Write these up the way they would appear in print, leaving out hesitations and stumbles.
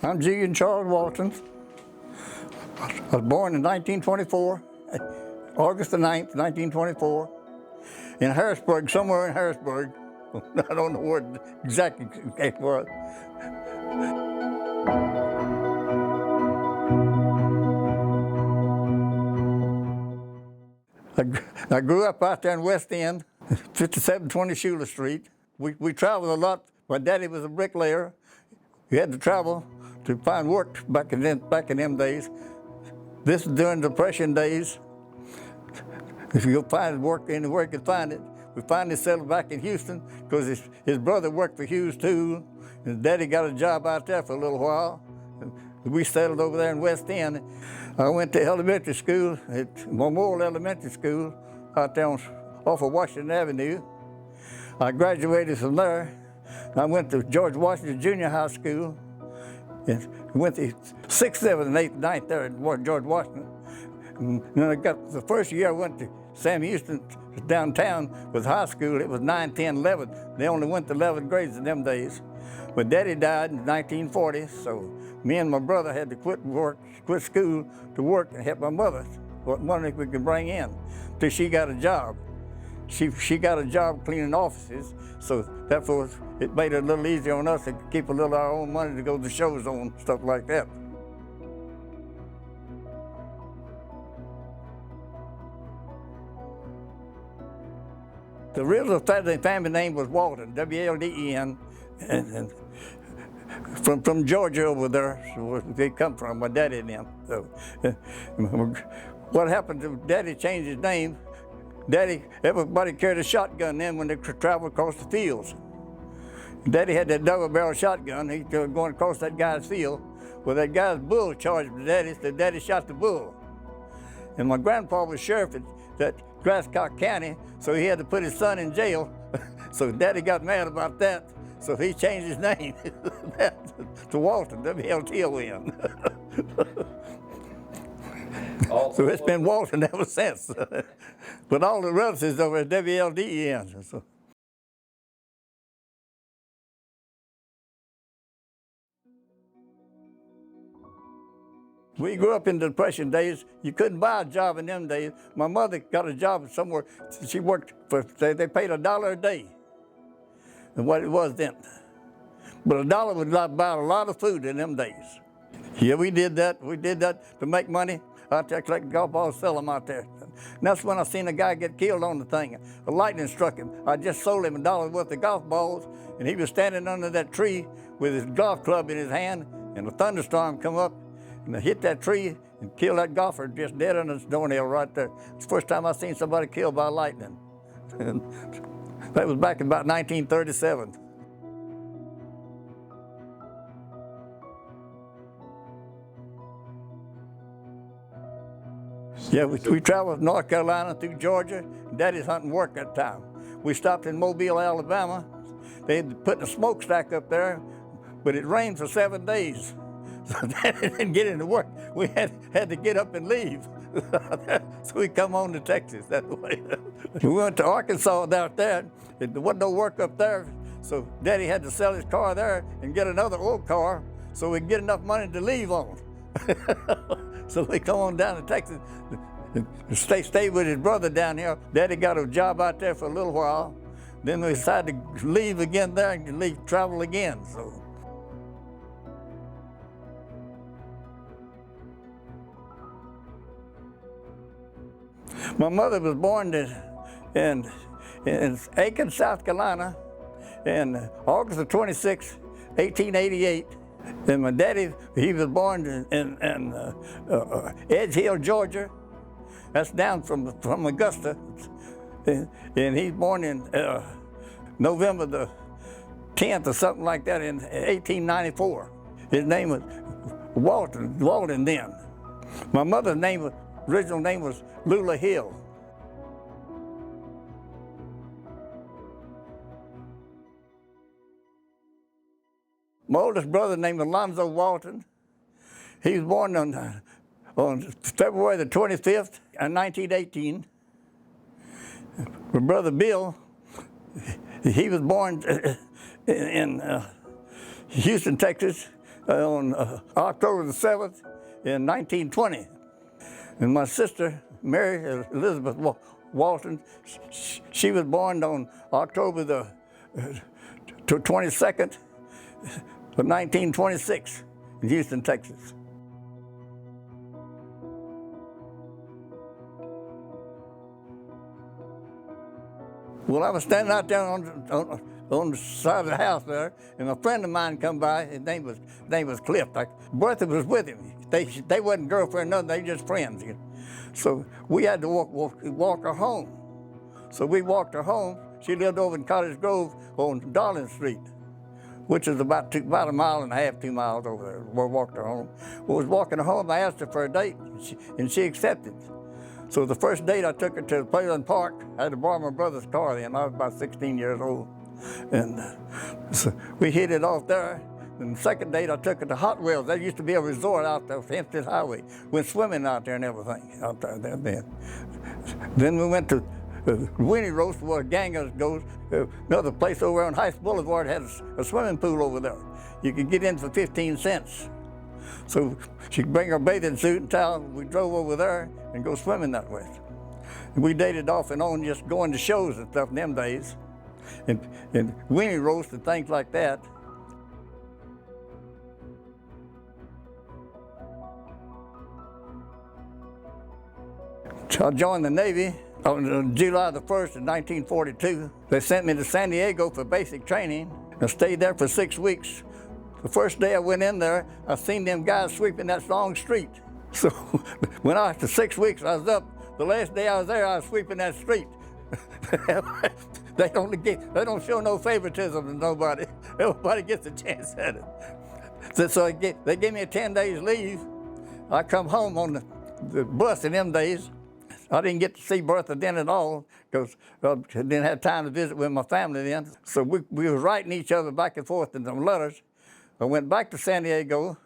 I'm Julian Charles Walton. I was born in 1924, August the 9th, 1924, in Harrisburg, somewhere in Harrisburg. I don't know where exactly it was. I grew up out there in West End, 5720 Schuler Street. We traveled a lot. My daddy was a bricklayer. We had to travel to find work back in them days. This is during the Depression days. If you go find work anywhere, you can find it. We finally settled back in Houston because his brother worked for Hughes too. His daddy got a job out there for a little while. We settled over there in West End. I went to elementary school at Memorial Elementary School out there off of Washington Avenue. I graduated from there. I went to George Washington Junior High School. And went to 6th, 7th, and 8th, 9th there at George Washington. And then I got the first year I went to Sam Houston downtown with high school. It was 9, 10, 11. They only went to 11th grades in them days. But Daddy died in 1940, so me and my brother had to quit school to work and help my mother. What money we could bring in till she got a job. She got a job cleaning offices, so therefore it made it a little easier on us to keep a little of our own money to go to shows on, stuff like that. The original family name was Walton, W-A-L-D-E-N, and from Georgia over there, so where they come from, my daddy and them. So, what happened to Daddy changed his name. Everybody carried a shotgun then when they traveled across the fields. Daddy had that double-barrel shotgun. He was going across that guy's field. Well, that guy's bull charged Daddy, so Daddy shot the bull. And my grandpa was sheriff at Glasscock County, so he had to put his son in jail. So Daddy got mad about that, so he changed his name to Walton, W-L-T-O-N. So it's been Walton ever since. But all the relatives over at W-L-D-E-N. So. We grew up in the Depression days. You couldn't buy a job in them days. My mother got a job somewhere. She worked for, they paid $1 a day, and what it was then. But $1 would buy a lot of food in them days. Yeah, we did that. We did that to make money. Out there collecting golf balls, sell them out there. And that's when I seen a guy get killed on the thing. A lightning struck him. I just sold him $1 worth of golf balls, and he was standing under that tree with his golf club in his hand, and a thunderstorm come up and hit that tree and killed that golfer just dead on his doornail right there. It's the first time I seen somebody killed by lightning. And that was back in about 1937. Yeah, we traveled North Carolina through Georgia. Daddy's hunting work that time. We stopped in Mobile, Alabama. They had put a smokestack up there, but it rained for 7 days. So Daddy didn't get into work. We had to get up and leave. So we come on to Texas that way. We went to Arkansas out there. There wasn't no work up there, so Daddy had to sell his car there and get another old car so we could get enough money to leave on. So we come on down to Texas, stay with his brother down here. Daddy got a job out there for a little while. Then we decided to leave again there and travel again. So. My mother was born in Aiken, South Carolina, in August the 26th, 1888. And my daddy, he was born in Edge Hill, Georgia. That's down from Augusta. And he's born in November the 10th or something like that in 1894. His name was Walton then. My mother's original name was Lula Hill. My oldest brother named Alonzo Walton. He was born on February the 25th, 1918. My brother Bill, he was born in Houston, Texas, on October the 7th in 1920. And my sister, Mary Elizabeth Walton, she was born on October the 22nd of 1926 in Houston, Texas. Well, I was standing out there on the side of the house there, and a friend of mine come by. His name was Cliff. Bertha was with him. They wasn't girlfriend, nothing. They just friends. So we had to walk her home. So we walked her home. She lived over in Cottage Grove on Darling Street, which is about a mile and a half, 2 miles over there. We walked her home. We was walking her home. I asked her for a date, and she accepted. So the first date, I took her to Pearland Park. I had to borrow my brother's car then. I was about 16 years old. And so we hit it off there. And the second date, I took her to Hot Wheels. There used to be a resort out there, Hempstead Highway. Went swimming out there and everything out there then. Then we went to Winnie Roast, where Gangers goes. Another place over on Heights Boulevard had a swimming pool over there. You could get in for 15 cents. So she'd bring her bathing suit and towel. We drove over there and go swimming that way. And we dated off and on, just going to shows and stuff in them days. And Winnie Roast and things like that. I joined the Navy on July the 1st of 1942. They sent me to San Diego for basic training. I stayed there for 6 weeks. The first day I went in there, I seen them guys sweeping that long street. So when after 6 weeks I was up, the last day I was there, I was sweeping that street. They don't show no favoritism to nobody. Everybody gets a chance at it. So they gave me a 10 days leave. I come home on the bus in them days. I didn't get to see Bertha then at all because I didn't have time to visit with my family then. So we were writing each other back and forth in some letters. I went back to San Diego,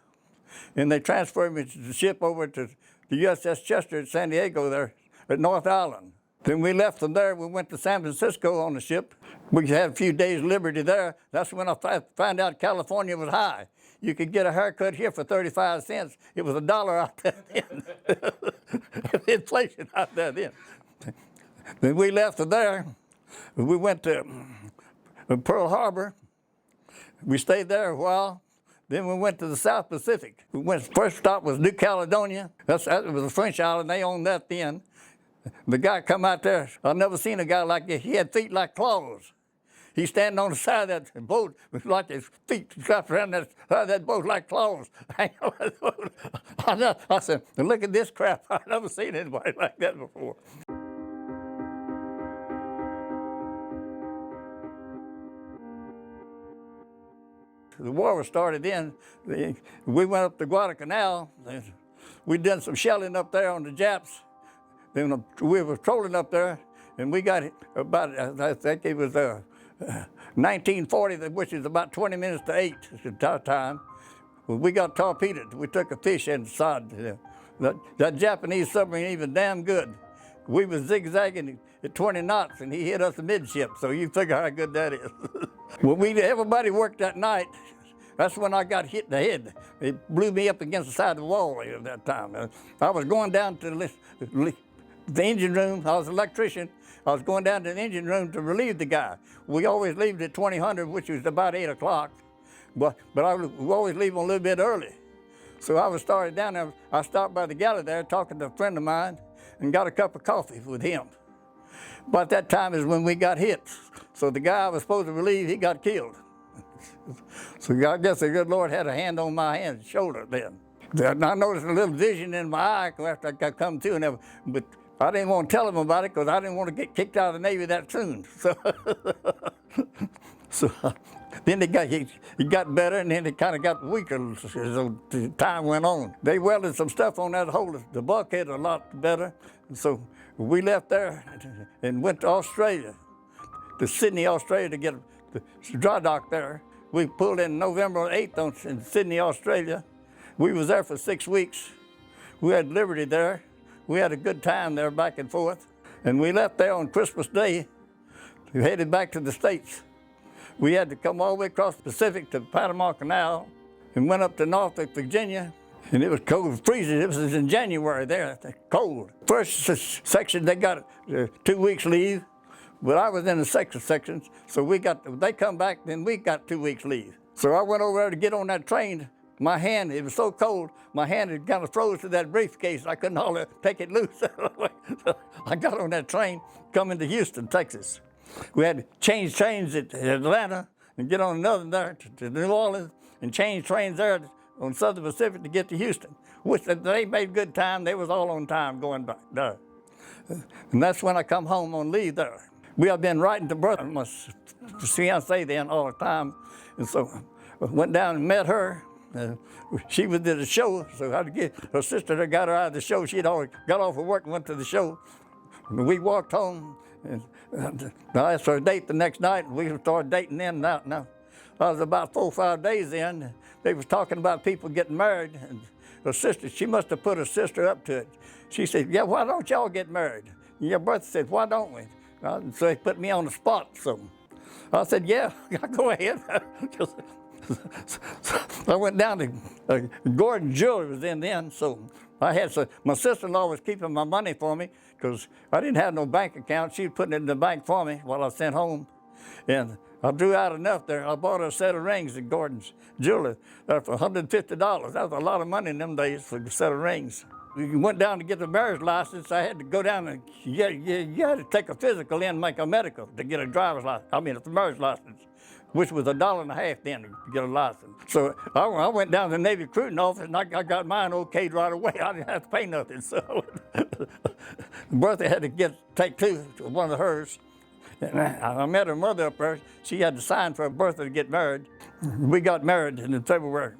and they transferred me to the ship over to the USS Chester at San Diego there at North Island. Then we left from there. We went to San Francisco on the ship. We had a few days liberty there. That's when I found out California was high. You could get a haircut here for 35 cents. It was $1 out there then. Inflation out there then. Then we left from there. We went to Pearl Harbor. We stayed there a while. Then we went to the South Pacific. First stop was New Caledonia. That was a French island. They owned that then. The guy come out there. I've never seen a guy like this. He had feet like claws. He's standing on the side of that boat with like his feet wrapped around that side of that boat like claws. I said, look at this crap. I've never seen anybody like that before. The war was started in. We went up to Guadalcanal. We did some shelling up there on the Japs. Then we were patrolling up there, and we got about, I think it was 1940, which is about 20 minutes to 8 at that time. We got torpedoed. We took a fish inside. That Japanese submarine was damn good. We was zigzagging at 20 knots, and he hit us amidship, so you figure how good that is. When everybody worked that night, that's when I got hit in the head. It blew me up against the side of the wall at that time. I was going down to the engine room. I was an electrician. I was going down to the engine room to relieve the guy. We always leave at 2000, which was about 8 o'clock. But we always leave a little bit early. So I was started down there. I stopped by the galley there talking to a friend of mine and got a cup of coffee with him. About that time is when we got hit. So the guy I was supposed to relieve, he got killed. So I guess the good Lord had a hand on my shoulder then. I noticed a little vision in my eye after I come to, but I didn't want to tell him about it because I didn't want to get kicked out of the Navy that soon. So then he got better, and then it kind of got weaker as time went on. They welded some stuff on that hole, the bulkhead a lot better. And so we left there and went to Australia, to Sydney, Australia, to get the dry dock there. We pulled in November 8th in Sydney, Australia. We was there for 6 weeks. We had liberty there. We had a good time there back and forth. And we left there on Christmas Day. We headed back to the States. We had to come all the way across the Pacific to the Panama Canal. and went up to Norfolk, Virginia, and it was cold, freezing. It was in January there, cold. First section, they got 2 weeks leave, but I was in the second section, so they come back, then we got 2 weeks leave. So I went over there to get on that train. My hand, it was so cold, my hand had kind of froze to that briefcase. I couldn't hardly take it loose. So I got on that train coming to Houston, Texas. We had to change trains at Atlanta and get on another there to New Orleans and change trains there on Southern Pacific to get to Houston, which they made good time. They was all on time going back there. And that's when I come home on leave there. We have been writing to Bertha, my fiancée then, all the time. And so I went down and met her. She was at a show, so I had to get her sister that got her out of the show. She'd already got off of work and went to the show. And we walked home, and I asked her a date the next night, and we started dating then. Now, I was about 4 or 5 days in. They was talking about people getting married, and her sister, she must have put her sister up to it. She said, yeah, why don't y'all get married? And your brother said, why don't we? So they put me on the spot. So I said, yeah, go ahead. I went down to Gordon Jewelry was in then, so my sister-in-law was keeping my money for me because I didn't have no bank account. She was putting it in the bank for me while I was sent home. And I drew out enough there. I bought her a set of rings at Gordon's Jewelry for $150. That was a lot of money in them days for a set of rings. We went down to get the marriage license. I had to go down and you had to take a physical in and make a medical to get a driver's license. I mean, a marriage license, which was $1.50 then to get a license. So I went down to the Navy recruiting office and I got mine okayed right away. I didn't have to pay nothing. So Bertha had to take two to one of hers. And I met her mother up there. She had to sign for Bertha to get married. We got married in February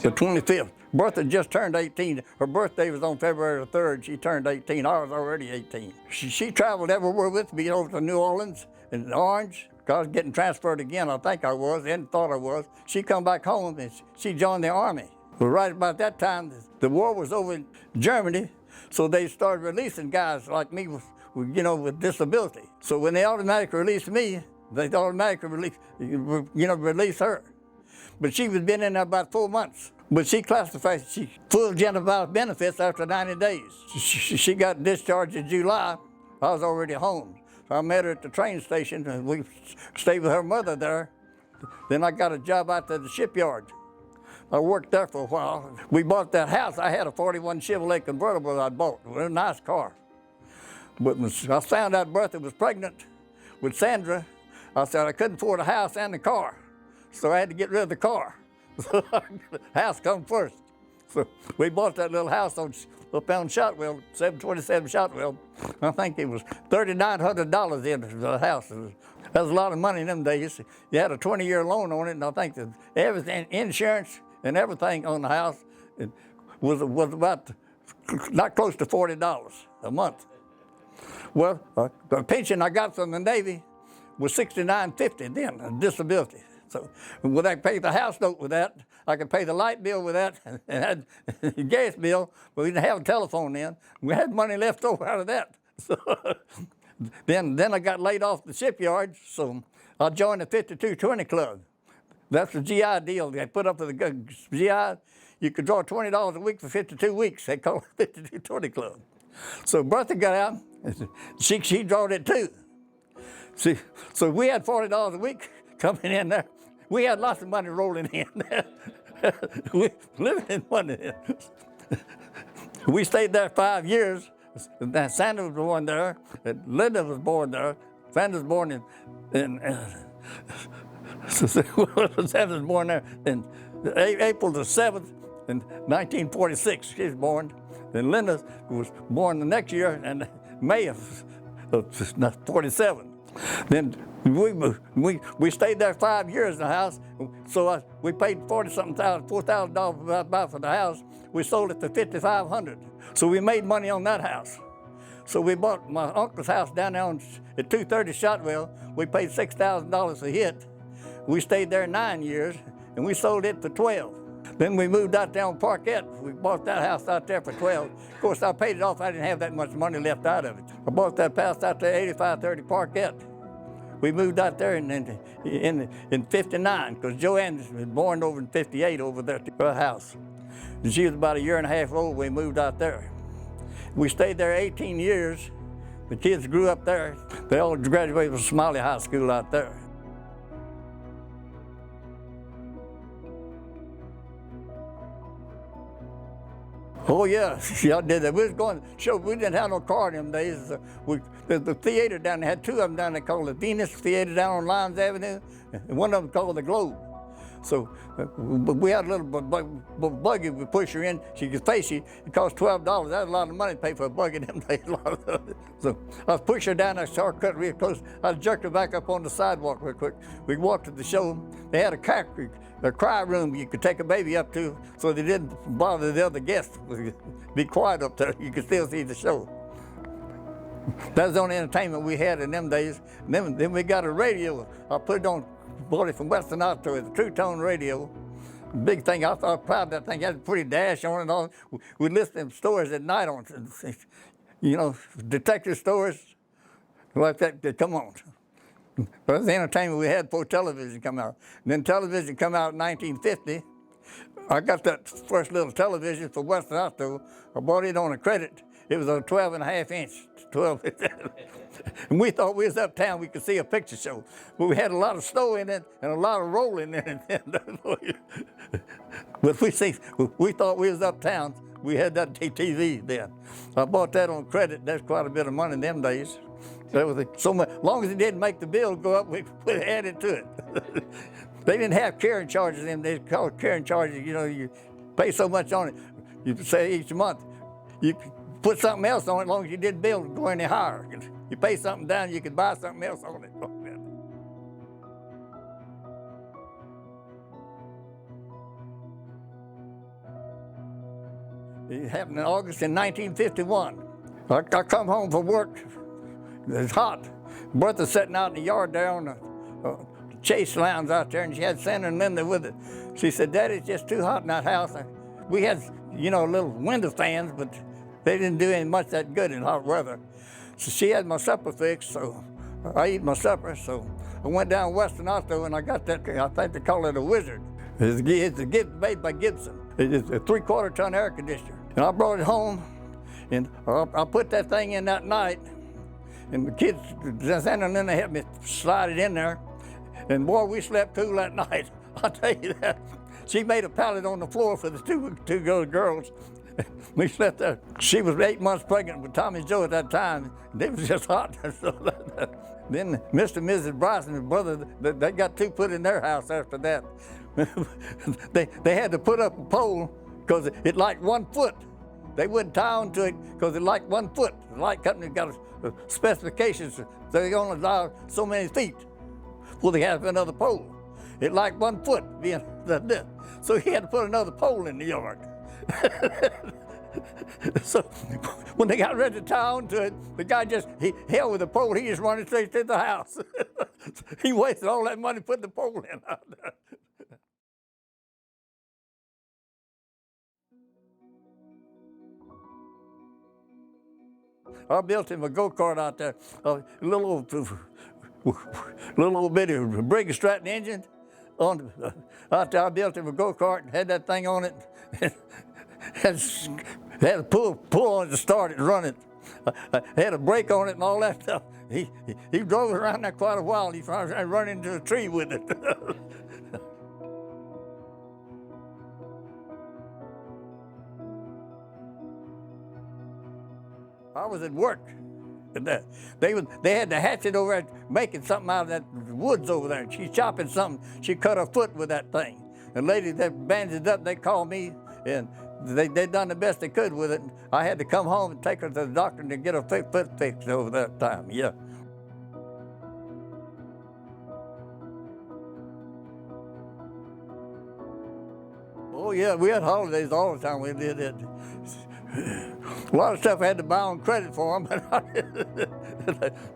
the 25th. Bertha just turned 18. Her birthday was on February the 3rd. She turned 18. I was already 18. She traveled everywhere with me over to New Orleans and Orange. I was getting transferred again, I think I was, and thought I was. She come back home and she joined the Army. Well, right about that time, the war was over in Germany, so they started releasing guys like me with disability. So when they automatically released me, they automatically release her. But she was been in there about 4 months. But she classified, she full general benefits after 90 days. She got discharged in July. I was already home. So I met her at the train station and we stayed with her mother there. Then I got a job out at the shipyard. I worked there for a while. We bought that house. I had a 41 Chevrolet convertible I bought. It was a nice car. But when I found out Bertha was pregnant with Sandra, I said I couldn't afford a house and the car. So I had to get rid of the car. So the house come first. So we bought that little house up on Shotwell, 727 Shotwell. I think it was $3,900 in the house. That was a lot of money in them days. You had a 20-year loan on it, and I think that everything, insurance and everything on the house, it was about not close to $40 a month. Well, the pension I got from the Navy was $69.50 then, a disability. So when I paid the house note with that, I could pay the light bill with that and had the gas bill, but we didn't have a telephone then. We had money left over out of that. So then I got laid off the shipyard, so I joined the 5220 Club. That's the GI deal they put up with the GI. You could draw $20 a week for 52 weeks. They call it 5220 Club. So Bertha got out, and she drawed it too. See, so we had $40 a week coming in there. We had lots of money rolling in. We living in money. We stayed there 5 years. Sandra was born there. Linda was born there. Sandra was born in Sandra was born there in April the 7th in 1946. She was born. And Linda was born the next year in May of 47. Then we stayed there 5 years in the house, so we paid $4,000 about for the house. We sold it for $5,500, so we made money on that house. So we bought my uncle's house down there at 230 Shotwell. We paid $6,000 a hit. We stayed there 9 years, and we sold it for $12,000. Then we moved out there on Parquette. We bought that house out there for $12,000. Of course, I paid it off. I didn't have that much money left out of it. I bought that house out there, 8530 Parquette. We moved out there in 59, because Joanne was born over in 58 over there at her house. And she was about a year and a half old when we moved out there. We stayed there 18 years. The kids grew up there. They all graduated from Smiley High School out there. Oh yeah, I did that. We was going to show. We didn't have no car in them days. The theater down there had two of them down there called the Venus Theater down on Lyons Avenue, and one of them called the Globe. So we had a little buggy we push her in. She could face you. It cost $12. That was a lot of money to pay for a buggy in them days. So I was pushing her down. I saw her cut real close. I jerked her back up on the sidewalk real quick. We walked to the show. They had a cry room you could take a baby up to, so they didn't bother the other guests. Be quiet up there. You could still see the show. That was the only entertainment we had in them days. And then we got a radio. I put it on. Bought it from Western Auto. It's a True Tone radio. Big thing. I thought proud of that thing. It had a pretty dash on it and all. We'd listen to them stories at night on, you know, detective stories like that. They come on. But that's the entertainment we had before television come out. And then television come out in 1950. I got that first little television for Western Auto. I bought it on a credit. It was a 12.5 inch. 12. And we thought we was uptown, we could see a picture show. But we had a lot of snow in it and a lot of rolling in it. But we thought we was uptown. We had that TV then. I bought that on credit. That's quite a bit of money in them days. That was so much. As long as it didn't make the bill go up, we added to it. They didn't have carrying charges in. They called carrying charges. You know, you pay so much on it. You say each month. You put something else on it as long as you didn't bill go any higher. You pay something down, you could buy something else on it. It happened in August in 1951. I come home from work. It's hot. Bertha's sitting out in the yard there on the Chase lounge out there, and she had Santa and Linda with it. She said, "Daddy, it's just too hot in that house." We had, you know, little window fans, but they didn't do any much that good in hot weather. So she had my supper fixed, so I eat my supper. So I went down Western Auto and I got that, I think they call it a Wizard. It's a gift made by Gibson. It's a 3/4 ton air conditioner. And I brought it home and I put that thing in that night. And the kids, Santa and Linda helped me slide it in there. And boy, we slept cool that night. I'll tell you that. She made a pallet on the floor for the two girls. We slept there. She was 8 months pregnant with Tommy Joe at that time. It was just hot. Then Mr. and Mrs. Bryson and brother, they got two put in their house after that. They had to put up a pole because it liked 1 foot. They wouldn't tie on to it because it liked 1 foot. The light company got specifications, so they only allow so many feet before they have another pole. It liked 1 foot being this. So he had to put another pole in the yard. So when they got ready to tie on to it, the guy he held with the pole. He just running straight to the house. He wasted all that money putting the pole in out there. I built him a go-kart out there, a little old bitty Briggs Stratton engine. Out there, I built him a go-kart and had that thing on it. had a pull on it to start it and run it. Had a brake on it and all that stuff. He drove it around there quite a while. He finally run into a tree with it. I was at work. They had the hatchet over there making something out of that woods over there. She's chopping something. She cut her foot with that thing. The lady that bandaged up, they called me, and they done the best they could with it. I had to come home and take her to the doctor to get her foot fixed over that time, yeah. Oh yeah, we had holidays all the time. We did it. A lot of stuff I had to buy on credit for them,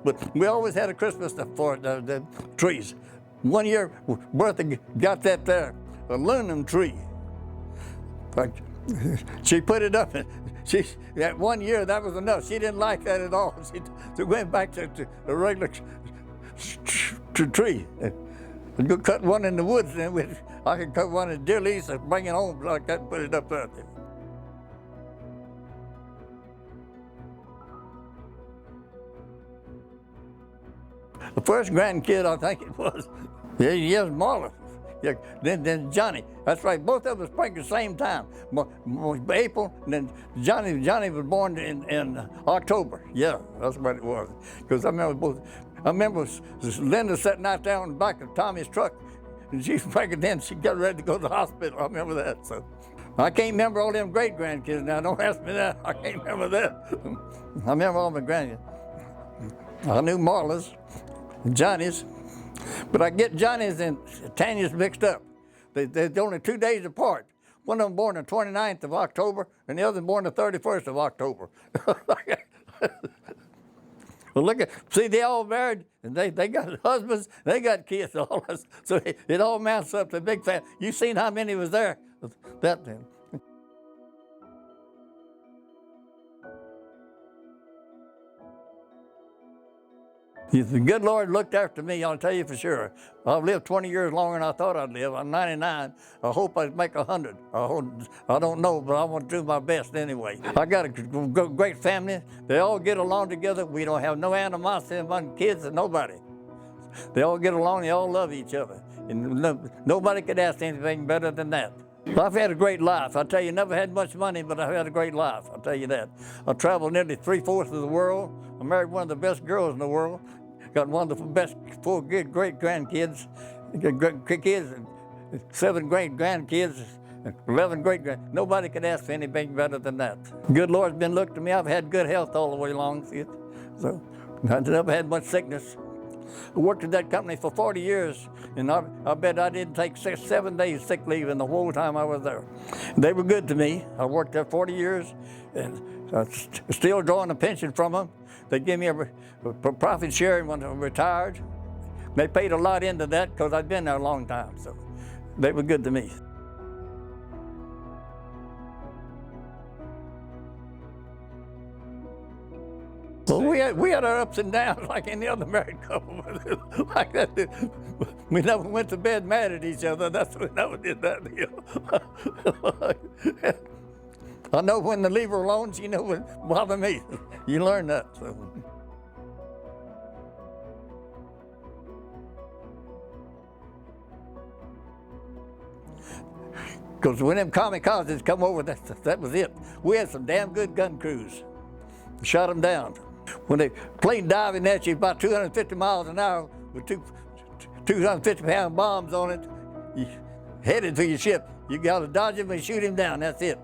but we always had a Christmas stuff for it, the trees. One year, Bertha got that there, aluminum tree. She put it up, and that 1 year, that was enough. She didn't like that at all. She went back to the regular tree. We'd go cut one in the woods, and then I could cut one in deer leaves and bring it home like that and put it up there. The first grandkid, I think it was, yes, Marla. Yeah, then Johnny. That's right. Both of us sprinkled at the same time. April, and then Johnny was born in October. Yeah, that's what it was. Because I remember Linda sitting out there on the back of Tommy's truck, and she sprinkled then. She got ready to go to the hospital. I remember that. So I can't remember all them great grandkids now. Don't ask me that. I can't remember that. I remember all my grandkids. I knew Marla's, Johnny's. But I get Johnny's and Tanya's mixed up. They're only 2 days apart. One of them born the 29th of October, and the other born the 31st of October. Well, see, they all married, and they got husbands, they got kids, all this. So it all mounts up to a big family. You seen how many was there? That then. The good Lord looked after me, I'll tell you for sure. I've lived 20 years longer than I thought I'd live. I'm 99. I hope I'd make 100. I don't know, but I want to do my best anyway. I got a great family. They all get along together. We don't have no animosity among kids and nobody. They all get along. They all love each other. And nobody could ask anything better than that. I've had a great life. I tell you, never had much money, but I've had a great life. I'll tell you that. I've traveled nearly 3/4 of the world. I married one of the best girls in the world. Got one of the best 4 good great grandkids, kids, and 7 great grandkids, 11 great grand. Nobody could ask for anything better than that. Good Lord's been looking to me. I've had good health all the way along, so I've never had much sickness. I worked at that company for 40 years, and I bet I didn't take 7 days sick leave in the whole time I was there. They were good to me. I worked there 40 years, and I'm still drawing a pension from them. They gave me a profit sharing when I retired. They paid a lot into that because I'd been there a long time, so they were good to me. Well, we had our ups and downs like any other married couple. Like that. We never went to bed mad at each other. We never did that deal. I know when to leave her alone, she knew what bothered me. You learn that. So. Because when them kamikazes come over, that was it. We had some damn good gun crews. Shot them down. When they plane diving at you about 250 miles an hour with 250-pound bombs on it, you headed to your ship. You got to dodge him and shoot him down. That's it.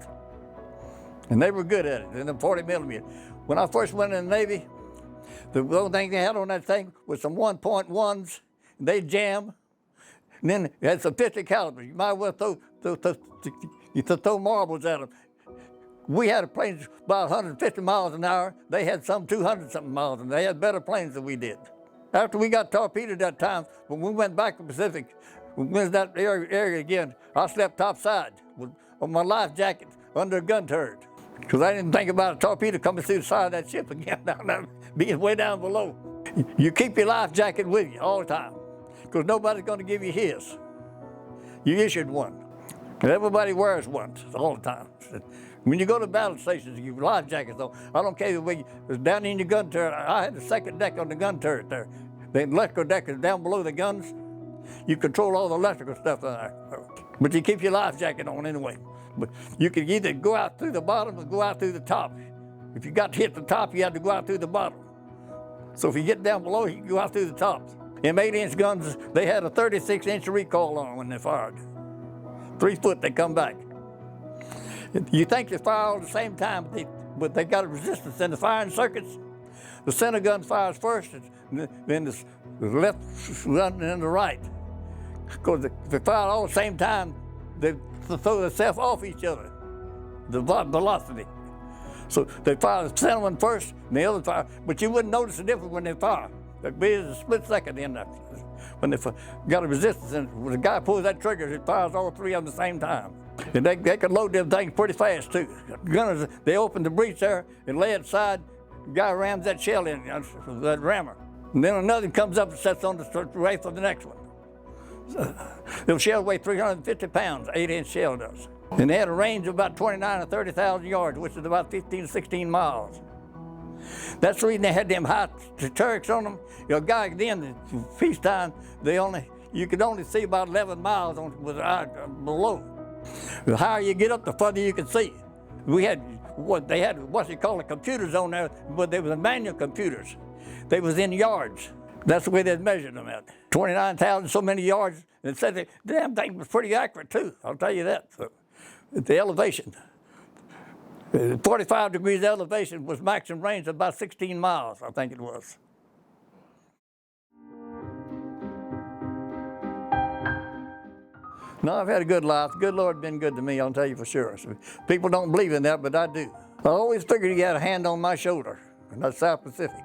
And they were good at it, in the 40 millimeter. When I first went in the Navy, the only thing they had on that thing was some 1.1s. They jam. And then it had some 50 caliber. You might well throw marbles at them. We had a plane about 150 miles an hour. They had some 200-something miles, and they had better planes than we did. After we got torpedoed that time, when we went back to the Pacific, we went to that area again, I slept topside with my life jacket under a gun turret. Because I didn't think about a torpedo coming through the side of that ship again, being way down below. You keep your life jacket with you all the time, because nobody's going to give you his. You issued one. And everybody wears one all the time. When you go to battle stations, you have life jackets on. I don't care whether it's down in your gun turret. I had the second deck on the gun turret there. The electrical deck is down below the guns. You control all the electrical stuff in there. But you keep your life jacket on anyway. But you can either go out through the bottom or go out through the top. If you got to hit the top, you have to go out through the bottom. So if you get down below, you can go out through the top. Them 8-inch guns, they had a 36-inch recoil on when they fired. 3 foot, they come back. You think they fire all at the same time, but they got a resistance in the firing circuits. The center gun fires first, and then the left gun and then the right. Because if they fire all at the same time, they throw themselves off each other, the velocity. So they fire the center one first, and the other fire, but you wouldn't notice the difference when they fire. There'd be a split second in there. When they got a resistance, and when the guy pulls that trigger, it fires all 3 of them at the same time. And they could load them things pretty fast too. Gunners, they open the breech there and lay it aside. The guy rams that shell in, that rammer. And then another comes up and sets on the race for the next one. The shell weigh 350 pounds, 8-inch shell does. And they had a range of about 29 or 30,000 yards, which is about 15 to 16 miles. That's the reason they had them high turrets on them. Your guy then, peacetime, you could only see about 11 miles with the eye below. The higher you get up, the further you can see. They had what they call the computers on there, but they were manual computers. They was in yards. That's the way they measured them at. 29,000 so many yards. And said the damn thing was pretty accurate too, I'll tell you that. So, the elevation. 45 degrees elevation was maximum range of about 16 miles, I think it was. No, I've had a good life. The good Lord been good to me, I'll tell you for sure. So people don't believe in that, but I do. I always figured he had a hand on my shoulder, and that's South Pacific.